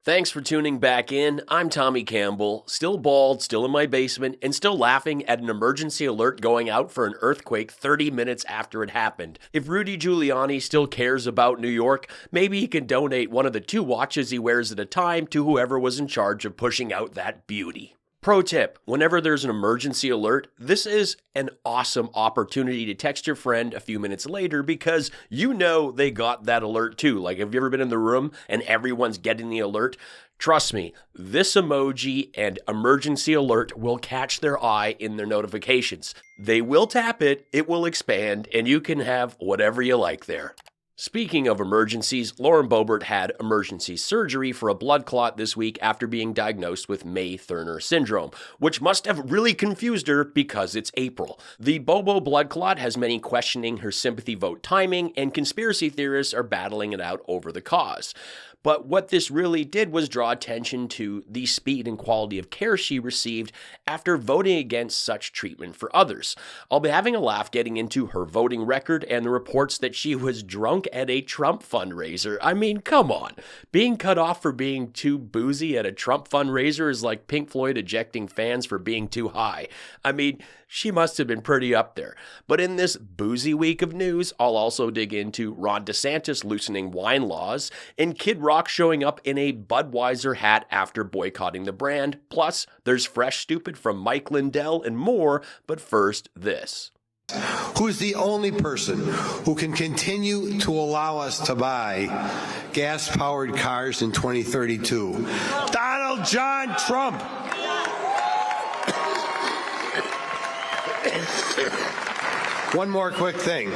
Thanks for tuning back in. I'm Tommy Campbell, still bald, still in my basement, and still laughing at an emergency alert going out for an earthquake 30 minutes after it happened. If Rudy Giuliani still cares about New York, maybe he can donate one of the 2 watches he wears at a time to whoever was in charge of pushing out that beauty. Pro tip, whenever there's an emergency alert, this is an awesome opportunity to text your friend a few minutes later because you know they got that alert too. Like, have you ever been in the room and everyone's getting the alert? Trust me, this emoji and emergency alert will catch their eye in their notifications. They will tap it, it will expand, and you can have whatever you like there. Speaking of emergencies, Lauren Boebert had emergency surgery for a blood clot this week after being diagnosed with May-Thurner syndrome, which must have really confused her because it's April. The Bobo blood clot has many questioning her sympathy vote timing, and conspiracy theorists are battling it out over the cause. But what this really did was draw attention to the speed and quality of care she received after voting against such treatment for others. I'll be having a laugh getting into her voting record and the reports that she was drunk at a Trump fundraiser. I mean, come on. Being cut off for being too boozy at a Trump fundraiser is like Pink Floyd ejecting fans for being too high. I mean, she must have been pretty up there. But in this boozy week of news, I'll also dig into Ron DeSantis loosening wine laws and Kid Rock showing up in a Budweiser hat after boycotting the brand. Plus, there's Fresh Stupid from Mike Lindell and more. But first, this. Who's the only person who can continue to allow us to buy gas-powered cars in 2032? Donald John Trump. One more quick thing.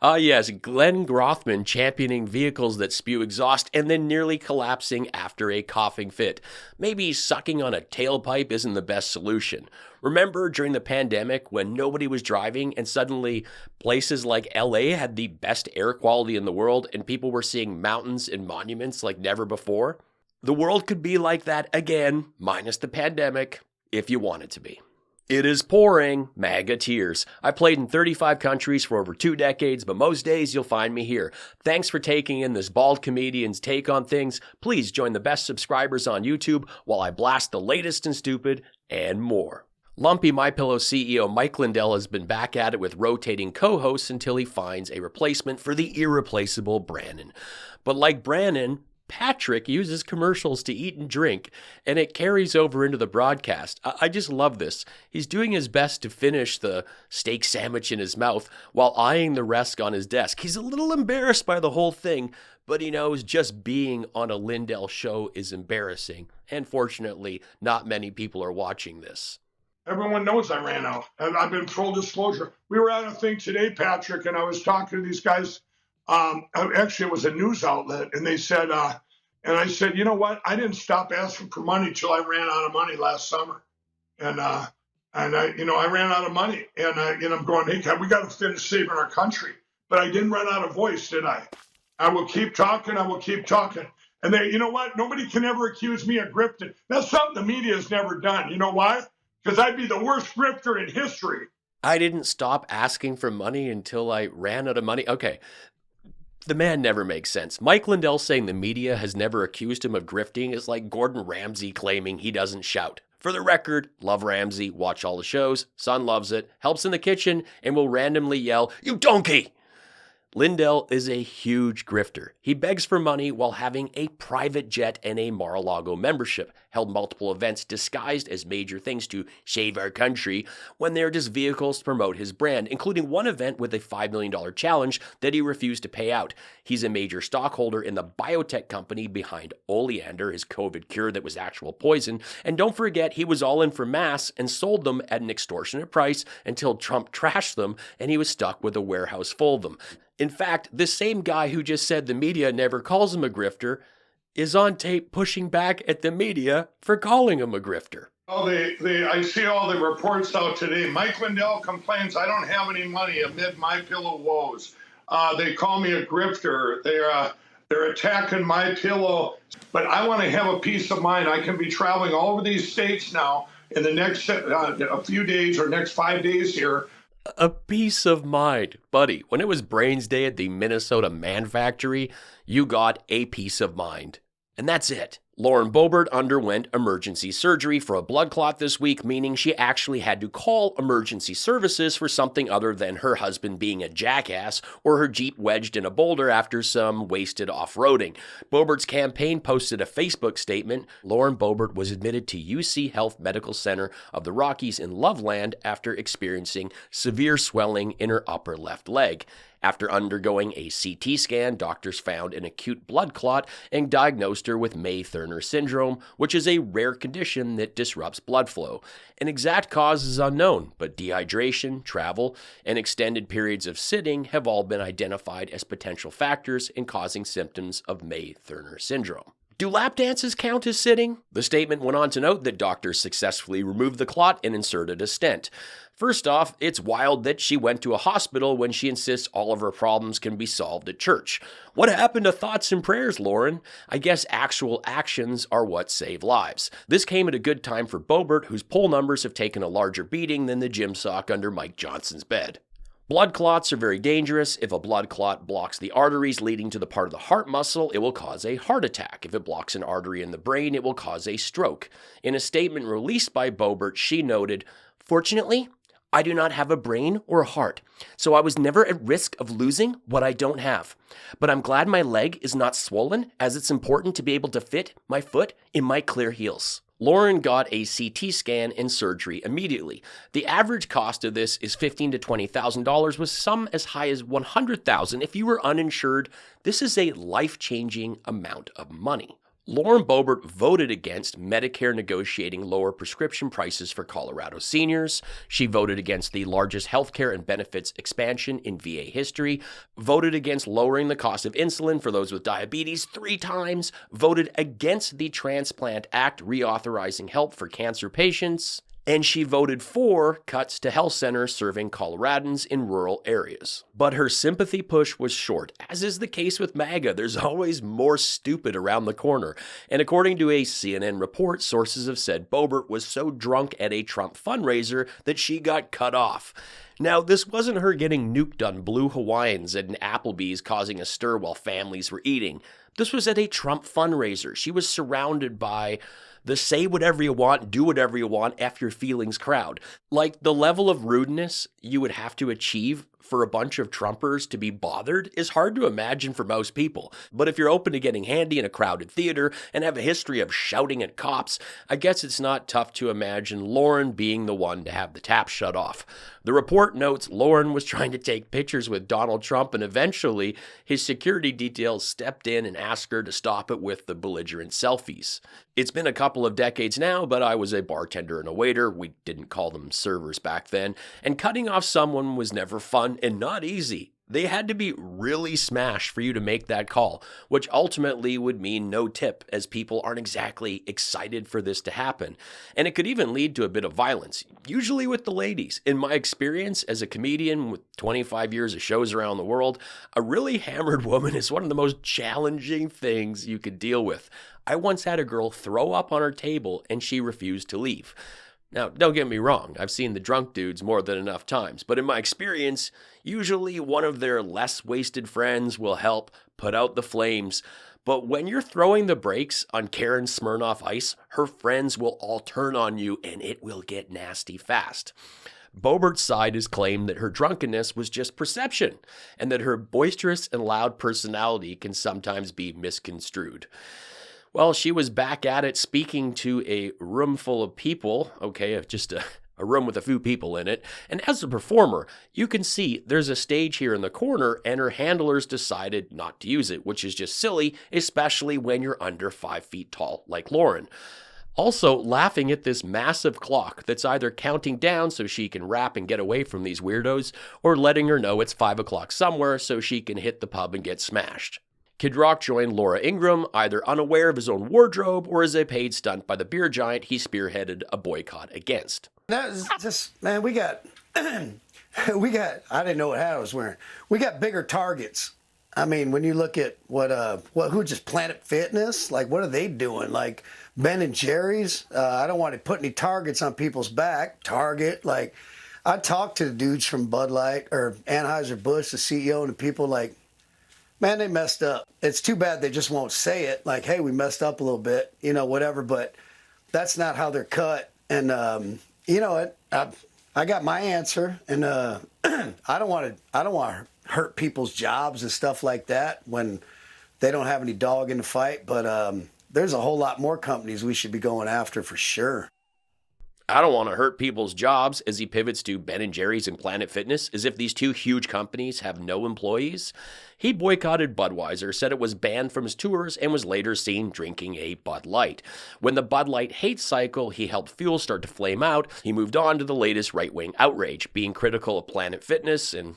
Yes, Glenn Grothman championing vehicles that spew exhaust and then nearly collapsing after a coughing fit. Maybe sucking on a tailpipe isn't the best solution. Remember during the pandemic when nobody was driving and suddenly places like LA had the best air quality in the world and people were seeing mountains and monuments like never before? The world could be like that again, minus the pandemic, if you want it to be. It is pouring MAGA Tears. I played in 35 countries for over 2 decades, but most days you'll find me here. Thanks for taking in this bald comedian's take on things. Please join the best subscribers on YouTube while I blast the latest and stupid and more. Lumpy MyPillow CEO Mike Lindell has been back at it with rotating co-hosts until he finds a replacement for the irreplaceable Brannon. But like Brannon, Patrick uses commercials to eat and drink, and it carries over into the broadcast. I just love this. He's doing his best to finish the steak sandwich in his mouth while eyeing the rest on his desk. He's a little embarrassed by the whole thing, but he knows just being on a Lindell show is embarrassing. And fortunately, not many people are watching this. Everyone knows I ran out. And I've been full disclosure. We were at a thing today, Patrick, and I was talking to these guys. Actually, it was a news outlet, and they said, and I said, you know what? I didn't stop asking for money till I ran out of money last summer, and I ran out of money, and I'm going, hey, we got to finish saving our country, but I didn't run out of voice, did I? I will keep talking. I will keep talking, and they, you know what? Nobody can ever accuse me of grifting. That's something the media has never done. You know why? Because I'd be the worst grifter in history. I didn't stop asking for money until I ran out of money. Okay. The man never makes sense. Mike Lindell saying the media has never accused him of grifting is like Gordon Ramsay claiming he doesn't shout. For the record, love Ramsay, watch all the shows, son loves it, helps in the kitchen, and will randomly yell, "You donkey!" Lindell is a huge grifter. He begs for money while having a private jet and a Mar-a-Lago membership, held multiple events disguised as major things to save our country when they're just vehicles to promote his brand, including one event with a $5 million challenge that he refused to pay out. He's a major stockholder in the biotech company behind Oleander, his COVID cure that was actual poison. And don't forget, he was all in for masks and sold them at an extortionate price until Trump trashed them and he was stuck with a warehouse full of them. In fact, this same guy who just said the media never calls him a grifter is on tape pushing back at the media for calling him a grifter. Oh, I see all the reports out today. Mike Lindell complains I don't have any money amid my pillow woes. They call me a grifter. They're attacking my pillow. But I want to have a peace of mind. I can be traveling all over these states now in the next a few days or next 5 days here. A peace of mind. Buddy, when it was Brains Day at the Minnesota Man Factory, you got a peace of mind. And that's it. Lauren Boebert underwent emergency surgery for a blood clot this week, meaning she actually had to call emergency services for something other than her husband being a jackass or her Jeep wedged in a boulder after some wasted off-roading. Boebert's campaign posted a Facebook statement. Lauren Boebert was admitted to UC Health Medical Center of the Rockies in Loveland after experiencing severe swelling in her upper left leg. After undergoing a CT scan, doctors found an acute blood clot and diagnosed her with May-Thurner syndrome, which is a rare condition that disrupts blood flow. An exact cause is unknown, but dehydration, travel, and extended periods of sitting have all been identified as potential factors in causing symptoms of May-Thurner syndrome. Do lap dances count as sitting? The statement went on to note that doctors successfully removed the clot and inserted a stent. First off, it's wild that she went to a hospital when she insists all of her problems can be solved at church. What happened to thoughts and prayers, Lauren? I guess actual actions are what save lives. This came at a good time for Boebert, whose poll numbers have taken a larger beating than the gym sock under Mike Johnson's bed. Blood clots are very dangerous. If a blood clot blocks the arteries leading to the part of the heart muscle, it will cause a heart attack. If it blocks an artery in the brain, it will cause a stroke. In a statement released by Boebert, she noted, "Fortunately, I do not have a brain or a heart, so I was never at risk of losing what I don't have. But I'm glad my leg is not swollen, as it's important to be able to fit my foot in my clear heels." Lauren got a CT scan and surgery immediately. The average cost of this is $15,000 to $20,000, with some as high as $100,000 if you were uninsured. This is a life-changing amount of money. Lauren Boebert voted against Medicare negotiating lower prescription prices for Colorado seniors. She voted against the largest healthcare and benefits expansion in VA history, voted against lowering the cost of insulin for those with diabetes 3 times, voted against the Transplant Act reauthorizing help for cancer patients, and she voted for cuts to health centers serving Coloradans in rural areas. But her sympathy push was short. As is the case with MAGA, there's always more stupid around the corner. And according to a CNN report, sources have said Boebert was so drunk at a Trump fundraiser that she got cut off. Now, this wasn't her getting nuked on Blue Hawaiians at an Applebee's causing a stir while families were eating. This was at a Trump fundraiser. She was surrounded by the say whatever you want, do whatever you want, F your feelings crowd. Like, the level of rudeness you would have to achieve for a bunch of Trumpers to be bothered is hard to imagine for most people. But if you're open to getting handy in a crowded theater and have a history of shouting at cops, I guess it's not tough to imagine Lauren being the one to have the tap shut off. The report notes Lauren was trying to take pictures with Donald Trump, and eventually his security details stepped in and asked her to stop it with the belligerent selfies. It's been a couple of decades now, but I was a bartender and a waiter. We didn't call them servers back then, and cutting off someone was never fun and not easy. They had to be really smashed for you to make that call, which ultimately would mean no tip, as people aren't exactly excited for this to happen. And it could even lead to a bit of violence, usually with the ladies. In my experience as a comedian with 25 years of shows around the world, a really hammered woman is one of the most challenging things you could deal with. I once had a girl throw up on her table and she refused to leave. Now, don't get me wrong, I've seen the drunk dudes more than enough times, but in my experience, usually one of their less wasted friends will help put out the flames. But when you're throwing the brakes on Karen Smirnoff Ice, her friends will all turn on you and it will get nasty fast. Boebert's side has claimed that her drunkenness was just perception, and that her boisterous and loud personality can sometimes be misconstrued. Well, she was back at it speaking to a room full of people, just a room with a few people in it. And as a performer, you can see there's a stage here in the corner, and her handlers decided not to use it, which is just silly, especially when you're under 5 feet tall like Lauren. Also, laughing at this massive clock that's either counting down so she can rap and get away from these weirdos, or letting her know it's 5 o'clock somewhere so she can hit the pub and get smashed. Kid Rock joined Laura Ingraham, either unaware of his own wardrobe or as a paid stunt by the beer giant he spearheaded a boycott against. That's just, man, we got, I didn't know what hat I was wearing. We got bigger targets. I mean, when you look at who just Planet Fitness, like, what are they doing? Like Ben and Jerry's? I don't want to put any targets on people's back. Target, like, I talked to the dudes from Bud Light or Anheuser-Busch, the CEO, and the people like, man, they messed up. It's too bad they just won't say it. Like, hey, we messed up a little bit, whatever. But that's not how they're cut. And I got my answer, and I don't want to hurt people's jobs and stuff like that when they don't have any dog in the fight. But there's a whole lot more companies we should be going after for sure. I don't want to hurt people's jobs as he pivots to Ben & Jerry's and Planet Fitness as if these two huge companies have no employees. He boycotted Budweiser, said it was banned from his tours, and was later seen drinking a Bud Light. When the Bud Light hate cycle he helped fuel started to flame out, he moved on to the latest right-wing outrage, being critical of Planet Fitness and,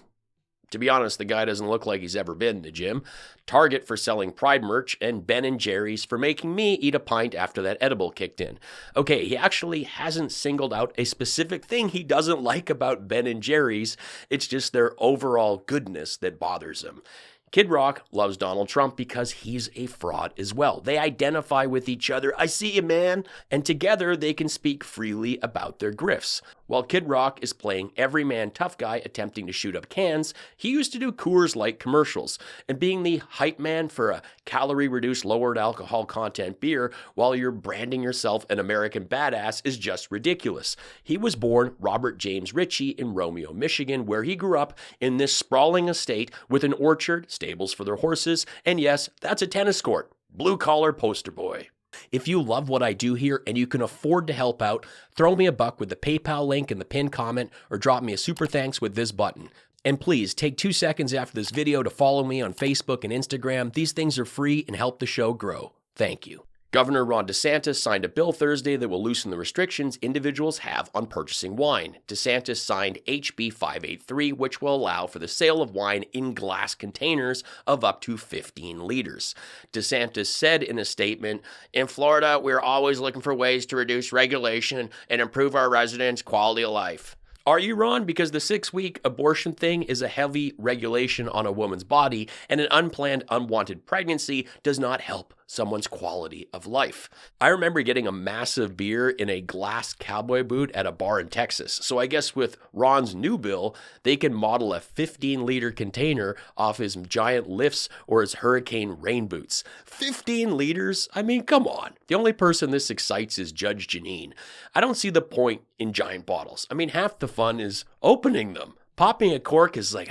to be honest, the guy doesn't look like he's ever been in the gym, Target for selling Pride merch, and Ben & Jerry's for making me eat a pint after that edible kicked in. Okay, he actually hasn't singled out a specific thing he doesn't like about Ben & Jerry's. It's just their overall goodness that bothers him. Kid Rock loves Donald Trump because he's a fraud as well. They identify with each other. I see you, man. And together they can speak freely about their grifts. While Kid Rock is playing everyman tough guy attempting to shoot up cans, he used to do Coors Light commercials. And being the hype man for a calorie-reduced, lowered alcohol content beer while you're branding yourself an American badass is just ridiculous. He was born Robert James Ritchie in Romeo, Michigan, where he grew up in this sprawling estate with an orchard, stables for their horses, and yes, that's a tennis court. Blue-collar poster boy. If you love what I do here and you can afford to help out, throw me a buck with the PayPal link in the pinned comment or drop me a super thanks with this button. And please take 2 seconds after this video to follow me on Facebook and Instagram. These things are free and help the show grow. Thank you. Governor Ron DeSantis signed a bill Thursday that will loosen the restrictions individuals have on purchasing wine. DeSantis signed HB 583, which will allow for the sale of wine in glass containers of up to 15 liters. DeSantis said in a statement, "In Florida, we're always looking for ways to reduce regulation and improve our residents' quality of life." Are you, Ron? Because the 6-week abortion thing is a heavy regulation on a woman's body, and an unplanned, unwanted pregnancy does not help someone's quality of life. I remember getting a massive beer in a glass cowboy boot at a bar in Texas. So I guess with Ron's new bill, they can model a 15-liter container off his giant lifts or his hurricane rain boots. 15 liters? I mean, come on. The only person this excites is Judge Jeanine. I don't see the point in giant bottles. I mean, half the fun is opening them. Popping a cork is like,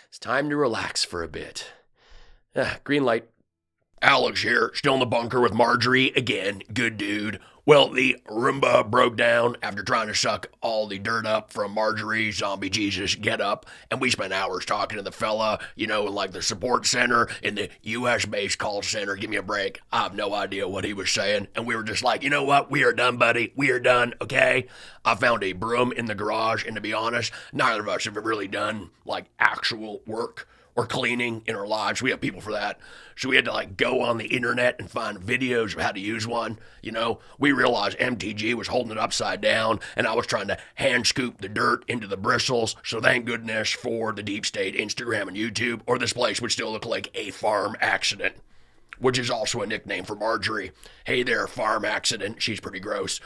it's time to relax for a bit. Green light. Alex here, still in the bunker with Marjorie again. Good dude. Well, the Roomba broke down after trying to suck all the dirt up from Marjorie's zombie Jesus getup, and we spent hours talking to the fella, in like the support center in the U.S.-based call center. Give me a break. I have no idea what he was saying, and we were just like, you know what? We are done, buddy. We are done, okay? I found a broom in the garage, and to be honest, neither of us have really done like actual work or cleaning in our lives. We have people for that. So we had to go on the internet and find videos of how to use one. We realized MTG was holding it upside down and I was trying to hand scoop the dirt into the bristles. So thank goodness for the deep state Instagram and YouTube, or this place would still look like a farm accident, which is also a nickname for Marjorie. Hey there, farm accident. She's pretty gross.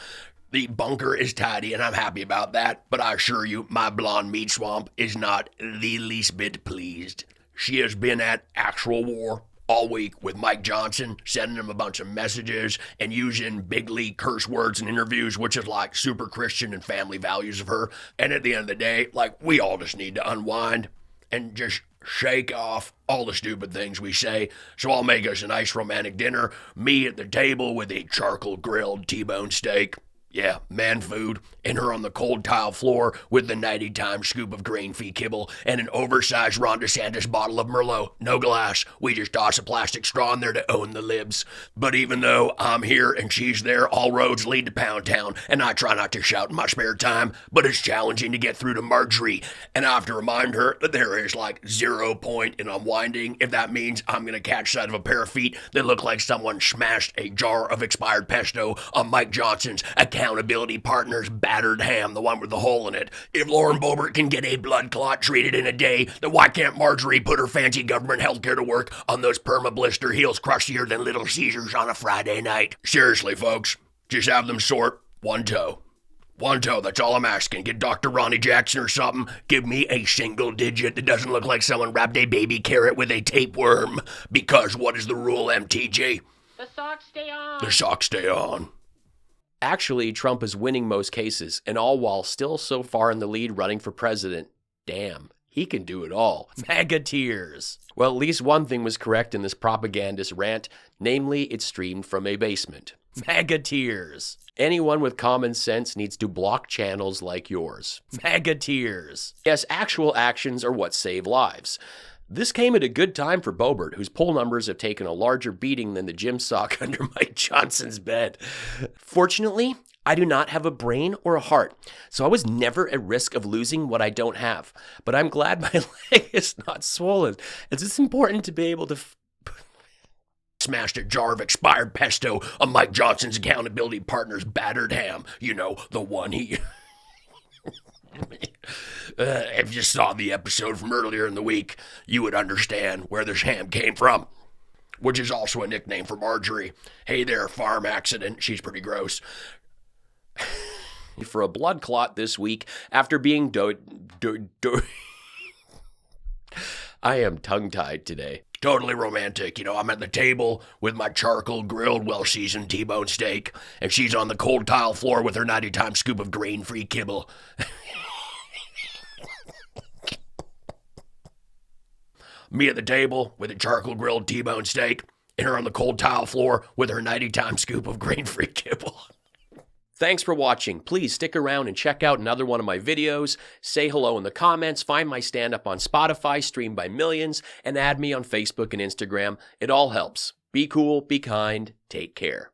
The bunker is tidy, and I'm happy about that, but I assure you, my blonde meat swamp is not the least bit pleased. She has been at actual war all week with Mike Johnson, sending him a bunch of messages and using big league curse words in interviews, which is like super Christian and family values of her. And at the end of the day, we all just need to unwind and just shake off all the stupid things we say. So I'll make us a nice romantic dinner, me at the table with a charcoal grilled T-bone steak. Yeah, man food, and her on the cold tile floor with the 90-time scoop of grain fee kibble and an oversized Ron DeSantis bottle of Merlot. No glass. We just toss a plastic straw in there to own the libs. But even though I'm here and she's there, all roads lead to Pound Town, and I try not to shout in my spare time, but it's challenging to get through to Marjorie, and I have to remind her that there is 0 point in unwinding if that means I'm going to catch sight of a pair of feet that look like someone smashed a jar of expired pesto on Mike Johnson's accountability partner's battered ham, the one with the hole in it. If Lauren Boebert can get a blood clot treated in a day, then why can't Marjorie put her fancy government healthcare to work on those perma-blister heels crushier than Little Caesars on a Friday night? Seriously, folks, just have them sort one toe. Wanto, that's all I'm asking. Get Dr. Ronnie Jackson or something. Give me a single digit that doesn't look like someone wrapped a baby carrot with a tapeworm. Because what is the rule, MTG? The socks stay on. The socks stay on. Actually, Trump is winning most cases, and all while still so far in the lead running for president. Damn, he can do it all. MAGA Tears. Well, at least one thing was correct in this propagandist rant, namely it streamed from a basement. MAGA Tears. Anyone with common sense needs to block channels like yours. MAGA Tears. Yes, actual actions are what save lives. This came at a good time for Boebert, whose poll numbers have taken a larger beating than the gym sock under Mike Johnson's bed. Fortunately, I do not have a brain or a heart, so I was never at risk of losing what I don't have. But I'm glad my leg is not swollen, as it's important to be able to smashed a jar of expired pesto on Mike Johnson's accountability partner's battered ham. You know, the one he... if you saw the episode from earlier in the week, you would understand where this ham came from, which is also a nickname for Marjorie. Hey there, farm accident. She's pretty gross. For a blood clot this week after being I am tongue-tied today. Totally romantic. You know, I'm at the table with my charcoal grilled, well-seasoned T-bone steak, and she's on the cold tile floor with her 90-time scoop of grain-free kibble. Me at the table with a charcoal grilled T-bone steak, and her on the cold tile floor with her 90-time scoop of grain-free kibble. Thanks for watching. Please stick around and check out another one of my videos. Say hello in the comments. Find my stand-up on Spotify, streamed by millions, and add me on Facebook and Instagram. It all helps. Be cool, be kind, take care.